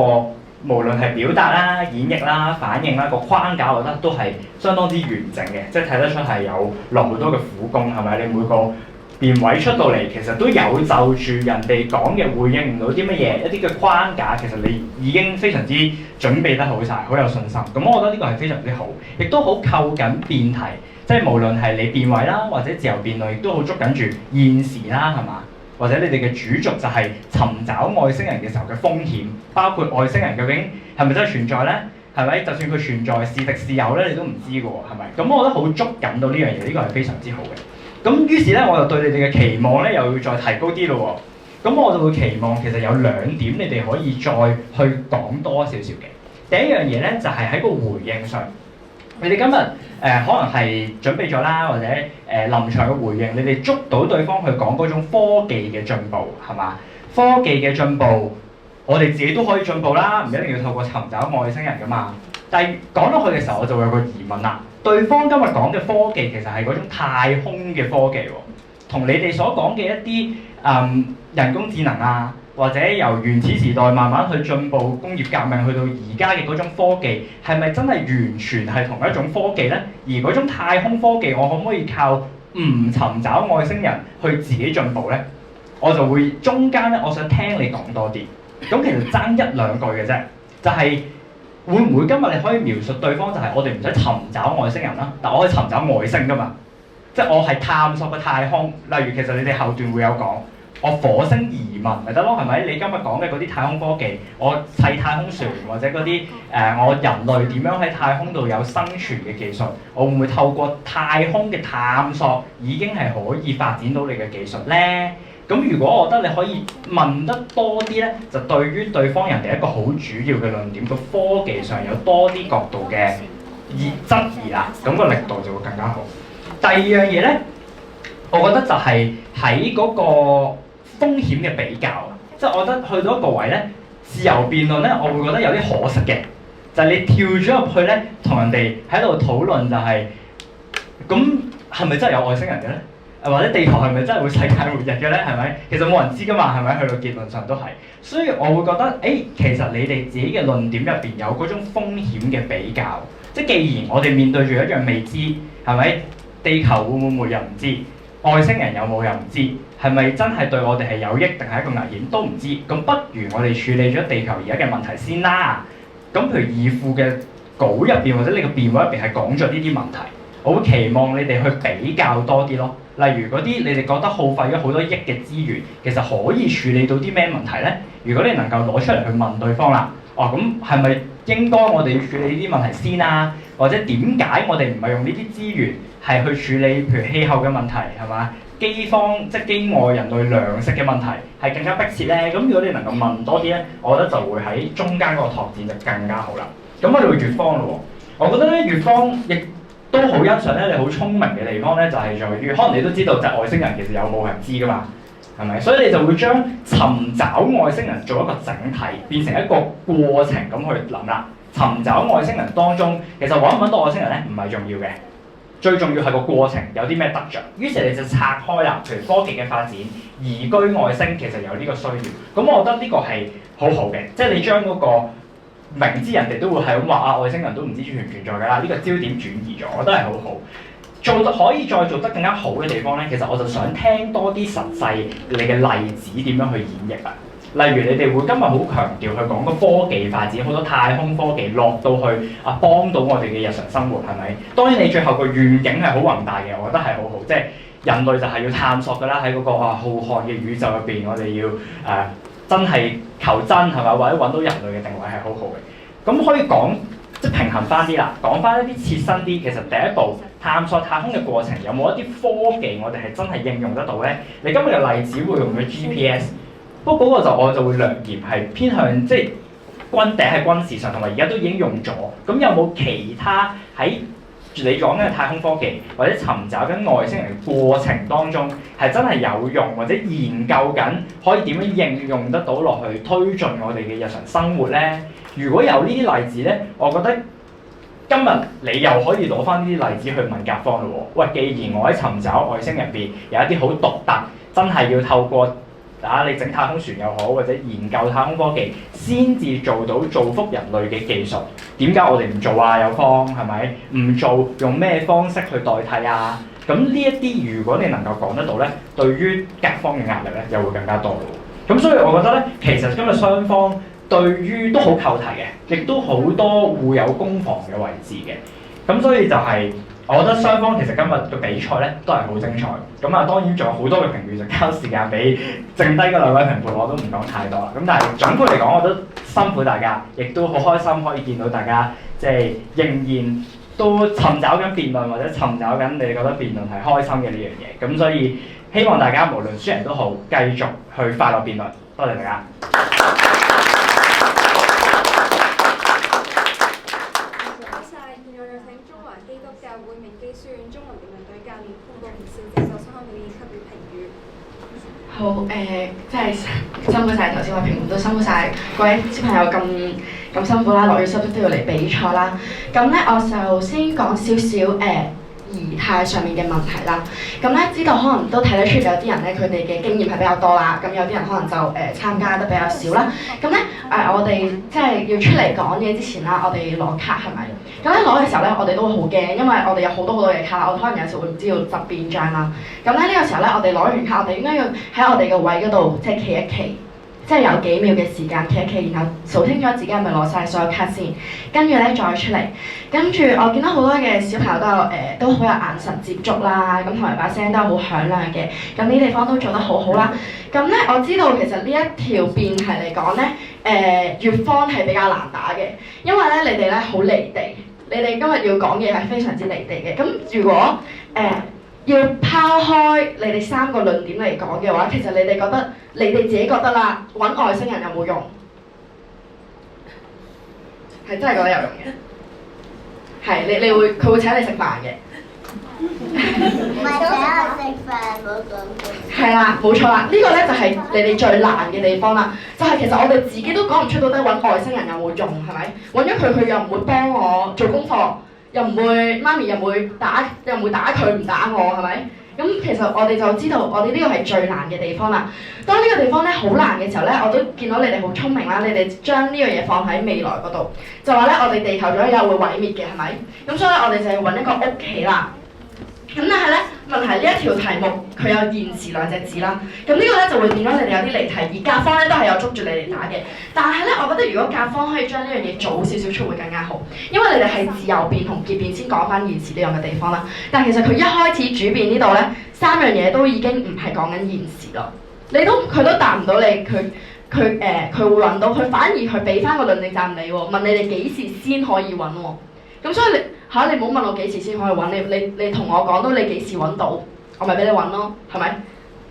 無論係表達啦、演繹啦、反應啦個框架，我覺得都係相當之完整嘅，即係睇得出係有落好多嘅苦功，係咪？你每個辯位出到嚟，其實都有就住人哋講嘅回應唔到啲乜嘢，一啲嘅框架，其實你已經非常之準備得好晒，好有信心。咁我覺得呢個係非常之好，亦都好扣緊辯題，即係無論係你辯位啦，或者自由辯論，亦都好捉緊住現時啦，係嘛？或者你哋嘅主軸就係尋找外星人嘅時候嘅風險，包括外星人究竟係咪真係存在咧？係咪？就算佢存在是敵是友咧，你都唔知嘅喎，係咪？咁我覺得好捉緊到呢樣嘢，呢個係非常之好嘅。咁於是咧，我就對你哋嘅期望咧，又要再提高啲咯喎。咁我就會期望其實有2點，你哋可以再去講多少少嘅。第一樣嘢咧，就係喺個回應上，你哋今日可能係準備咗啦，或者臨場嘅回應，你哋捉到對方去講嗰種科技嘅進步，係嘛？科技嘅進步，我哋自己都可以進步啦，唔一定要透過尋找外星人噶嘛。但係講落去嘅時候，我就會有個疑問啦。對方今日講嘅科技其實係嗰種太空嘅科技喎，同你哋所講嘅一啲人工智能啊，或者由原始時代慢慢去進步工業革命去到而家嘅嗰種科技，係咪真係完全係同一種科技呢？而嗰種太空科技，我可唔可以靠唔尋找外星人去自己進步呢？我就會中間咧，我想聽你講多啲。咁其實爭1-2句嘅啫，就係、會唔會今日你可以描述對方就係我哋唔使尋找外星人啦，但我可以尋找外星㗎嘛？即係我係探索個太空，例如其實你哋後段會有講，我火星移民咪得咯，係咪？你今日講嘅嗰啲太空科技，我砌太空船或者嗰啲我人類點樣喺太空度有生存嘅技術，我會唔會透過太空嘅探索已經係可以發展到你嘅技術咧？咁如果我覺得你可以問得多啲咧，就對於對方人哋一個好主要嘅論點，個科技上有多啲角度嘅質疑啦，咁個力度就會更加好。第二樣嘢咧，我覺得就係喺嗰個風險嘅比較，即係我覺得去到一個位咧，自由辯論咧，我會覺得有啲可惜嘅，就係你跳咗入去咧，同人哋喺度討論就係，咁係咪真係有外星人嘅咧？或者地球係咪真係會世界末日嘅咧？係咪？其實冇人知㗎嘛，係咪？去到結論上都係，所以我會覺得，其實你哋自己嘅論點入邊有嗰種風險嘅比較，即係既然我哋面對住一樣未知，係咪？地球會唔會末日唔知，外星人有冇又唔知，係咪真係對我哋係有益定係一個危險都唔知，咁不如我哋處理咗地球而家嘅問題先啦。咁譬如義父嘅稿入邊或者你個辯論入邊係講咗呢啲問題，我會期望你哋去比較多啲咯。例如嗰啲你哋覺得耗費咗好多億嘅資源，其實可以處理到啲咩問題咧？如果你能夠攞出嚟去問對方啦，咁係咪應該我哋要處理呢啲問題先啊？或者點解我哋唔係用呢啲資源係去處理譬如氣候嘅問題係嘛？饑荒即係飢餓人類糧食嘅問題係更加迫切咧。咁如果你能夠問多啲咧，我覺得就會喺中間嗰個拓展就更加好啦。咁我哋會乙方咯喎，我覺得咧乙方亦都好欣賞咧，你好聰明嘅地方咧，就係在於可能你都知道，就係外星人其實有冇人知噶嘛，係咪？所以你就會將尋找外星人做一個整體，變成一個過程咁去諗啦。尋找外星人當中，其實揾唔揾到外星人咧，唔係重要嘅，最重要係個過程有啲咩得着。於是你就拆開啦，譬如科技嘅發展，移居外星其實有呢個需要。咁我覺得呢個係好好嘅，即係你將嗰個明知人哋都會係咁話啊，外星人都唔知存唔存在㗎啦，呢個焦點轉移咗，我覺得係好好。做得可以再做得更加好嘅地方咧，其實我就想聽多啲實際你嘅例子點樣去演繹啊。例如你哋會今日好強調去講個科技發展，好多太空科技落到去啊，幫到我哋嘅日常生活係咪？當然你最後個願景係好宏大嘅，我覺得係好好，即係人類就係要探索㗎啦，喺嗰個浩瀚嘅宇宙入邊，我哋要真係求真係咪？或者揾到人類嘅定位係好好嘅。咁可以講即係平衡翻啲啦，講翻一啲切身啲。其實第一步探索太空嘅過程有冇一啲科技我哋係真係應用得到咧？你今日嘅例子會用咗 GPS。不過嗰個我就會略嫌係偏向即係軍頂喺軍事上，同埋而家都已經用咗。咁有冇其他喺你講緊嘅太空科技或者尋找緊外星人嘅過程當中係真係有用，或者研究緊可以點樣應用得到落去推進我哋嘅日常生活咧？如果有呢啲例子咧，我覺得今日你又可以攞翻呢啲例子去問甲方咯喎。喂，既然我喺尋找外星入邊有一啲好獨特，真係要透過你整太空船又好，或者研究太空科技，先至做到造福人類嘅技術。點解我哋唔做啊？有方係咪？唔做用咩方式去代替啊？咁呢一啲如果你能夠講得到咧，對於甲方嘅壓力咧又會更加多咯。咁所以我覺得咧，其實今日雙方對於都好扣題嘅，亦都好多會有攻防嘅位置嘅。咁所以就係、我覺得雙方其實今日嘅比賽咧都係好精彩，咁啊當然仲有好多嘅評語就交時間俾剩低嗰兩位評判，我都唔講太多啦。咁但係總括嚟講，我覺得辛苦大家，亦都好開心可以見到大家即係仍然都尋找緊辯論，或者尋找緊你哋覺得辯論係開心嘅呢樣嘢。咁所以希望大家無論輸贏都好，繼續去快樂辯論。多謝大家。好即係辛苦晒頭先位評判，都辛苦晒各位小朋友咁辛苦啦，落雨濕都要嚟比賽啦。咁咧，我就先講少少儀態上面嘅問題啦。咁咧，知道可能都睇得出有啲人咧，佢哋嘅經驗係比較多啦。咁有啲人可能就參加得比較少啦。咁咧我哋即係要出嚟講嘢之前啦，我哋攞卡係咪？咁咧攞嘅時候咧，我哋都會好驚，因為我哋有好多嘅卡啦，我可能有時會唔知要執邊張啦。咁咧呢個時候咧，我哋攞完卡，我哋應該要喺我哋嘅位嗰度即係企一企。即係有幾秒嘅時間企一企，然後數清楚自己係咪攞晒所有卡先，跟住咧再出嚟。跟住我見到好多嘅小朋友都好有眼神接觸啦，咁同埋把聲都係好響亮嘅，咁呢啲地方都做得好好啦。咁咧我知道其實呢一條辯題嚟講咧，乙方係比較難打嘅，因為咧你哋咧好離地，你哋今日要講嘢係非常之離地嘅。咁如果要拋開你哋三個論點嚟講嘅話，其實你哋覺得你哋自己覺得啦，揾外星人有冇用？係真係覺得有用嘅。係佢會請你食飯嘅。唔係請我食飯，冇講過。係啦，冇錯啦，呢個咧就係你哋最難嘅地方啦。就係其實我哋自己都講唔出到底揾外星人有冇用，係咪？揾咗佢又唔會幫我做功課。又唔會，媽咪又唔會打佢唔打我，係咪？咁其實我哋就知道，我哋呢個係最難嘅地方啦。當呢個地方咧好難嘅時候咧，我都見到你哋好聰明啦，你哋將呢樣嘢放喺未來嗰度，就話咧我哋地球咗有會毀滅嘅，係咪？咁所以咧我哋就要揾一個屋企啦。咁但係咧問題呢一條題目佢有現時兩隻字啦，咁呢個咧就會變咗你哋有啲離題，而甲方咧都係有捉住你哋打嘅。但係咧，我覺得如果甲方可以將呢樣嘢早少少出會更加好，因為你哋係自由辯同結辯先講翻現時呢樣嘅地方啦。但係其實佢一開始主辯呢度咧，三樣嘢都已經唔係講緊現時咯。佢都答唔到你，佢會揾到，佢反而佢俾翻個論證責任你喎，問你哋幾時先可以揾喎。咁所以你唔好問我幾時先可以揾，你同我講到你幾時揾到，我咪俾你揾咯，係咪？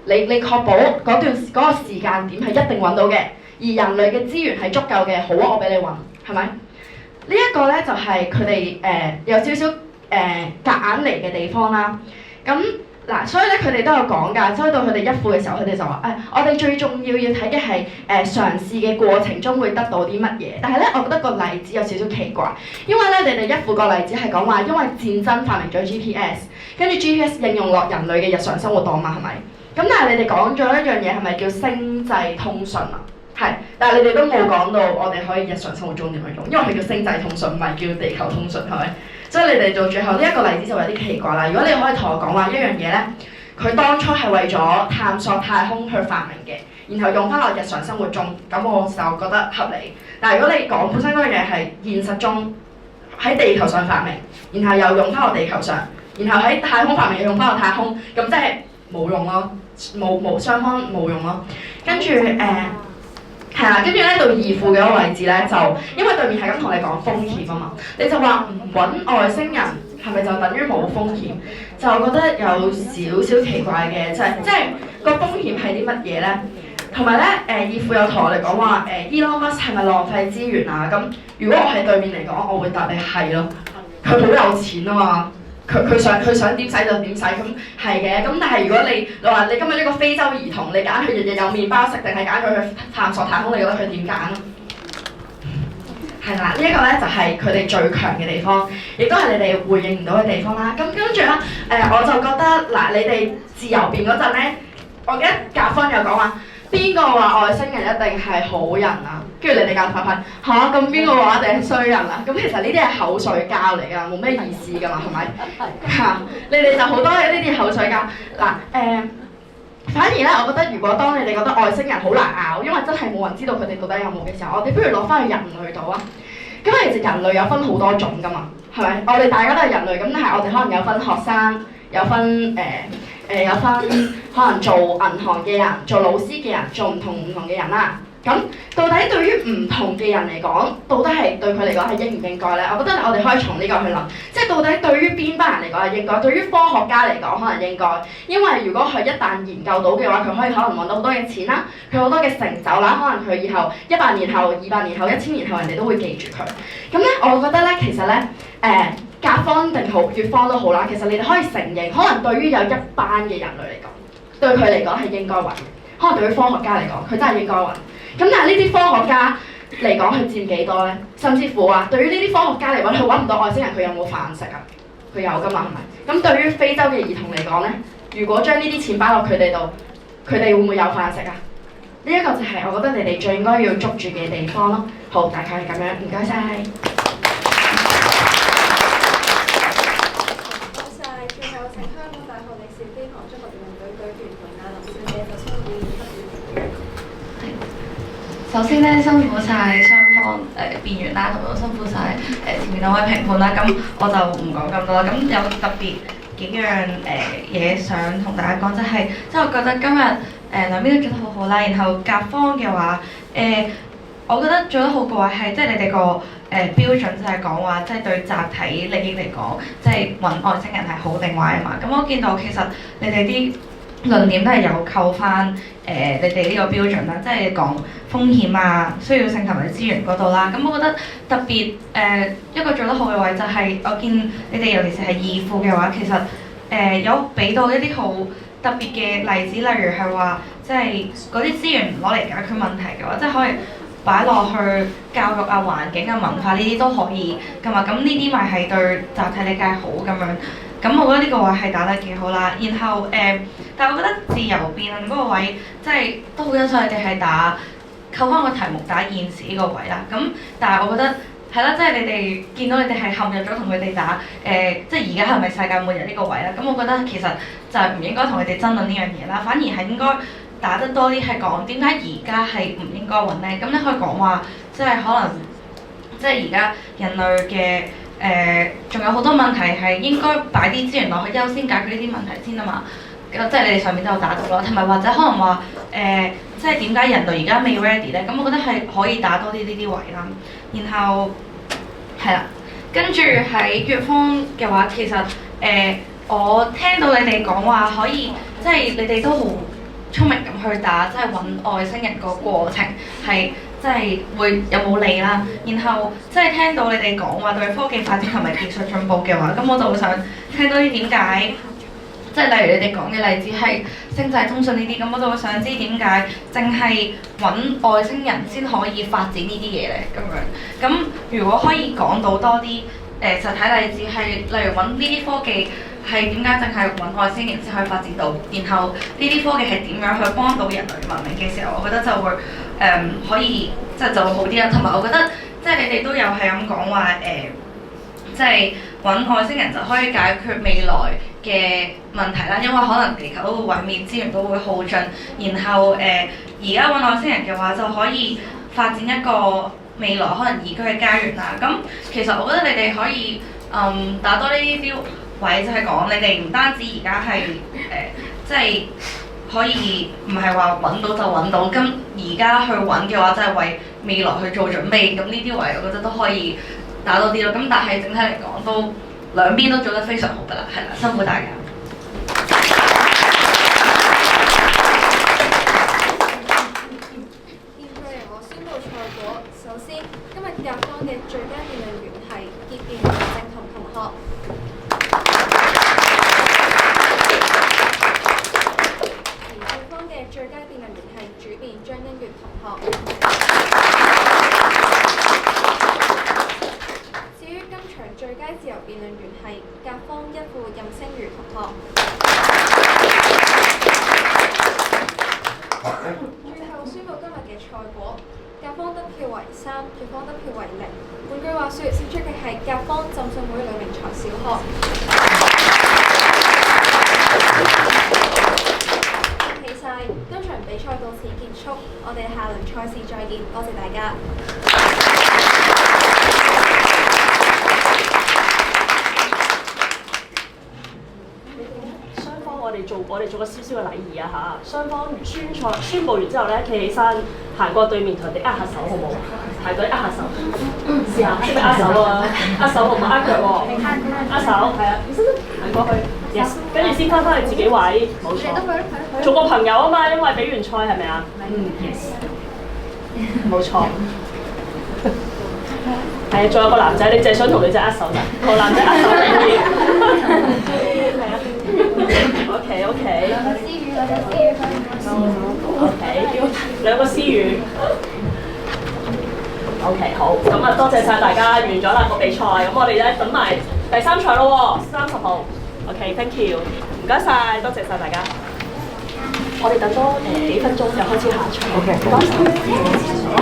你確保嗰個時間點係一定揾到嘅，而人類嘅資源係足夠嘅，好啊，我俾你揾，係咪？呢一個咧就係佢哋有少少夾硬嚟嘅地方啦。咁嗱，所以咧佢哋都有講㗎，所以到佢哋一副嘅時候，佢哋就話我哋最重要睇嘅係嘗試嘅過程中會得到啲乜嘢。但係咧，我覺得個例子有少少奇怪，因為咧你哋一副個例子係講話，因為戰爭發明咗 GPS， 跟住 GPS 應用落人類嘅日常生活度嘛，係咪？咁但係你哋講咗一樣嘢係咪叫星際通訊啊？係，但係你哋都冇講到我哋可以日常生活中點樣用，因為佢叫星際通訊，唔係叫地球通訊，係咪？所以你哋做最後呢一個例子就有啲奇怪啦。如果你可以同我講話一樣嘢咧，佢當初係為咗探索太空去發明嘅，然後用翻落日常生活中，咁我就覺得合理。但係如果你講本身嗰樣嘢係現實中喺地球上發明，然後又用翻落地球上，然後喺太空發明又用翻落太空，咁即係冇用咯，冇雙方冇用咯。跟住係啦，跟住咧到二副嘅嗰個位置咧，就因為對面係咁同你講風險啊嘛，你就話唔揾外星人係咪就等於冇風險？就我覺得有少少奇怪嘅，即係個風險係啲乜嘢咧？同埋咧二副有同我哋講話Elon Musk 係咪浪費資源啊？咁如果我喺對面嚟講，我會答你係咯，佢好有錢啊嘛。佢想點使就點使，咁係嘅。咁但係如果你話你今日呢個非洲兒童，你揀佢日日有麵包食，定係揀佢去探索太空？你覺得佢點揀啊？係啦，呢一個咧就係佢哋最強嘅地方，亦都係你哋回應唔到嘅地方啦。咁跟住咧我就覺得嗱，你哋自由辯嗰陣咧，我記得甲方有講話邊個話外星人一定係好人啊？跟住你哋夾拍拍嚇，咁邊個話一定係衰人啊？咁其實呢啲係口水交嚟㗎，冇咩意思㗎嘛，係咪？嚇，你哋就好多嘅呢啲口水交嗱反而咧，我覺得如果當你哋覺得外星人好難拗，因為真係冇人知道佢哋到底有冇嘅時候，我哋不如攞翻去人類度啊！咁其實人類有分好多種㗎嘛，係咪？我哋大家都係人類，咁但係我哋可能有分學生，有分有分可能做銀行嘅人、做老師嘅人、做唔同嘅人啦。咁到底對於唔同嘅人嚟講，到底係對佢嚟講係應唔應該咧？我覺得我哋可以從呢個去諗，即係到底對於邊班人嚟講係應該，對於科學家嚟講可能應該，因為如果佢一旦研究到嘅話，佢可以可能揾到好多嘅錢啦，佢好多嘅成就啦，可能佢以後100年後、200年後、1000年後，人哋都會記住佢。咁咧，我覺得咧，其實咧，甲方定好，乙方都好啦，其實你哋可以承認，可能對於有一班嘅人類嚟講，對佢嚟講係應該揾，可能對於科學家嚟講，佢真係應該揾。咁但係呢啲科學家嚟講，佢佔幾多咧？甚至乎啊，對於呢啲科學家嚟講，佢揾唔到外星人，佢有冇飯食啊？佢有㗎嘛，係咪？咁對於非洲嘅兒童嚟講咧，如果將呢啲錢擺落佢哋度，佢哋會唔會有飯食啊？呢一個就係我覺得你哋最應該要捉住嘅地方咯。好，大概係咁樣，唔該晒。最後請香港大學歷史經學中學辯論隊隊員同阿林小姐就參與首先咧，辛苦晒雙方辯員啦，同埋都辛苦晒前面兩位評判啦。咁我就唔講咁多啦。咁有特別幾樣嘢想同大家講，就係即係我覺得今日兩邊都做得好好啦。然後甲方嘅話我覺得做得好嘅話係即係你哋個標準就係講話，即係對集體利益嚟講，即係揾外星人係好定壞啊嘛。咁我見到其實你哋啲論點都係有扣翻你哋呢個標準啦，即係講風險啊、需要性同埋資源嗰度啦。咁我覺得特別一個做得好嘅位就係我見你哋尤其是係二副嘅話，其實有俾到一啲好特別嘅例子，例如係話即係嗰啲資源攞嚟解決問題嘅話，即係可以擺落去教育啊、環境啊、文化呢啲都可以㗎嘛。咁呢啲咪係對集體理解好咁樣。咁我覺得呢個位係打得幾好啦。然後但係我覺得自由辯論嗰個位，即係都好欣賞你哋係扣翻個題目打現時呢個位啦。咁但係我覺得係啦，即係你哋見到你哋係陷入咗同佢哋打即係而家係咪世界末日呢個位啦？咁我覺得其實就係唔應該同佢哋爭論呢樣嘢啦，反而係應該打得多啲係講點解而家係唔應該揾咧？咁你可以講話，即係可能即係而家人類嘅仲有好多問題係應該擺啲資源落去優先解決呢啲問題先啊嘛。即係你哋上面都有打到咯，同埋或者可能話即係點解人類而家未 ready 咧？咁我覺得係可以打多啲呢啲位啦。然後係啦，跟住喺藥方嘅話，其實我聽到你哋講話可以，即係你哋都好聰明咁去打，即係揾外星人個過程係即係會有冇利啦。然後即係聽到你哋講話對科技發展同埋技術進步嘅話，咁我就會想聽多啲點解。即係例如你哋講嘅例子係星際通訊呢啲，咁我就會想知點解淨係揾外星人先可以發展呢啲嘢咧？咁樣咁如果可以講到多啲實體例子，係例如揾呢啲科技係點解淨係揾外星人先可以發展到，然後呢啲科技係點樣去幫到人類文明嘅時候，我覺得就會可以即係就會好啲啦。同埋我覺得即係你哋都有係咁講話即係揾外星人就可以解決未來嘅問題啦，因為可能地球都會毀滅，資源都會耗盡，然後而家揾外星人嘅話就可以發展一個未來可能宜居嘅家園啦。咁其實我覺得你哋可以打多呢啲位，就係講你哋唔單止而家係即係可以唔係話揾到就揾到，咁而家去揾嘅話，就係為未來去做準備。咁呢啲位我覺得都可以打多啲咯。咁但係整體嚟講都兩邊都做得非常好㗎啦，係啦，辛苦大家。現在由我宣佈賽果。首先，今日甲方嘅最佳辯論員係結辯梁正彤同學。而對方嘅最佳辯論員係主辯張欣月同學。至於今場最佳自由辯論員係甲方一副任星如同學。最後宣佈今日嘅賽果，甲方得票為3，對方得票為0。換句話說，勝出嘅係甲方浸信會呂明才小學。恭喜晒，今場比賽到此結束，我哋下輪賽事再見，多謝大家。我哋做個少少嘅禮儀啊嚇，雙方宣佈完之後咧，企起身行過對面同人哋握下手好冇？排隊握下手，試下識唔識握手啊？握手好唔好握腳喎？握手係啊，行過去 ，yes， 跟住先翻去自己位，冇錯。做個朋友啊嘛，因為比完賽係咪啊？yes， 冇錯。係啊，仲有個男仔，你淨係想同女仔握手咋？同男仔握手唔要。係啊。OK。兩個私語。OK， 兩個私語。OK， 好，咁啊，多謝晒大家，完咗啦個比賽，咁我哋咧等埋第3場咯喎，30號。OK，thank you， 唔該晒，多謝晒大家。我哋等多幾分鐘就開始下場。OK，唔該晒。好。